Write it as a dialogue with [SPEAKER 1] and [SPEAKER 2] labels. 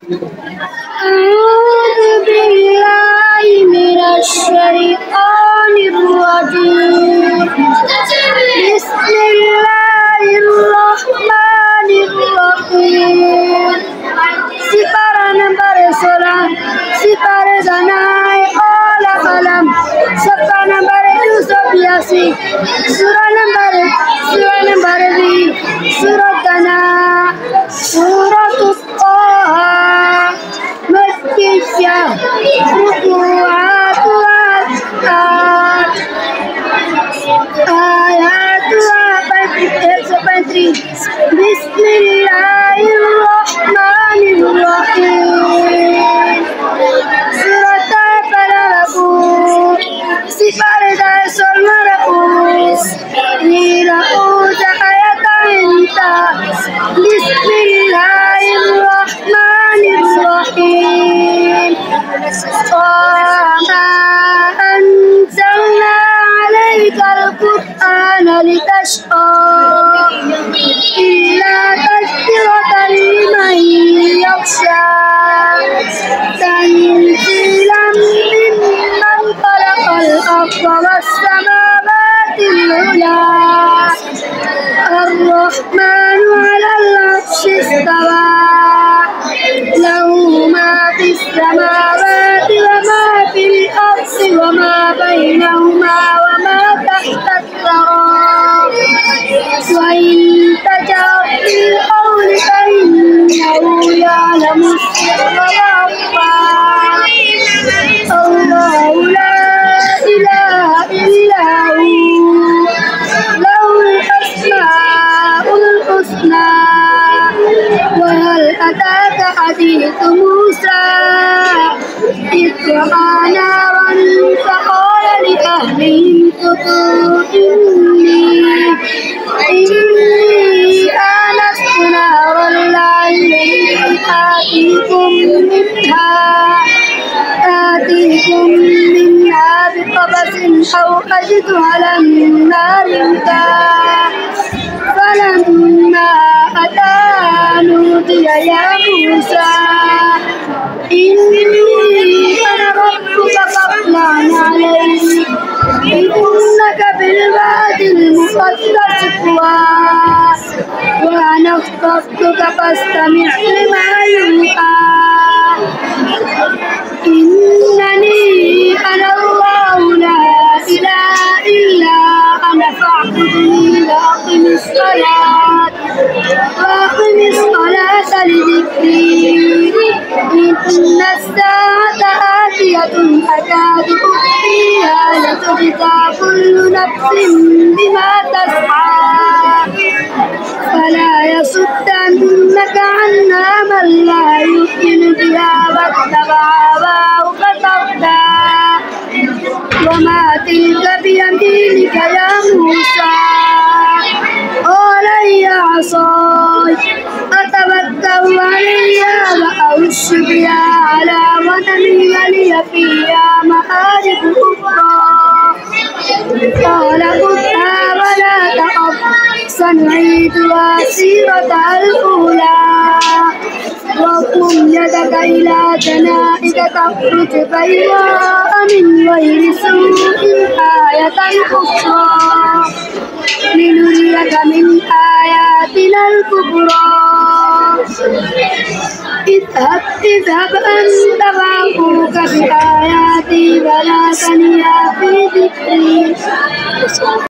[SPEAKER 1] أعوذ بالله من الشيطان الرجيم. بسم الله الرحمن الرحيم. Sifara number solam, sifara zanai ola kalam, sapa number Yusuf surah number B, surah Dana, surah Tuqaha, Makkiyah, Bismillahirrahmanirrahim. Surat Al-Falaq, sifar dasar markus, nirauza ayatanta. Bismillahirrahmanirrahim. Qama anzalna alaikal Qur'ana litashqa illa tadhkiratan liman yakhsha tanzilan mimman khalaqal arda was samawati al-ula ar-rahmanu 'alal 'arsyi istawa lahu ma fis samawati wa ma fil ardi wa ma bainahuma wa ma tahta ath-thara wa in tajhar bil qawli fa innahu ya'lamu as-sirra wa akhfa. Allahu la ilaha illa hu lahul asmaul husna. Wa hal ataka hadithu Musa إذ رأى نارا فقال لأهلهم كثوا إني آنست نارا لعلي آتيكم منها بقبس أو أجد على النار هدى فلما أتاها نودي يا موسى إني أنا ربك فاطلع عليك إنك بالوادي المقدس طوى وأنا اخترتك فاستمع لما يوحى إنني أنا الله لا إله إلا أنا فاعبدني وأقم الصلاة لذكري إن الساعة آتية أكاد أخفيها لتجزى كل نفس بما تسعى فلا يصدنك عنها من لا يؤمن بها واتبع هواه فتردى وما تلك بيمينك يا موسى قال هي عصاي أتوكل عليها وأهش بها على غنمي ولي فيها مآرب أخرى قال خذها ولا تخف سنعيدها سيرتها الأولى واضم يدك إلى جناحك تخرج بيضاء من غير سوء آية أخرى لنريك من آياتنا الكبرى اذهب أنت وأخوك بآياتي ولا تنيا في ذكري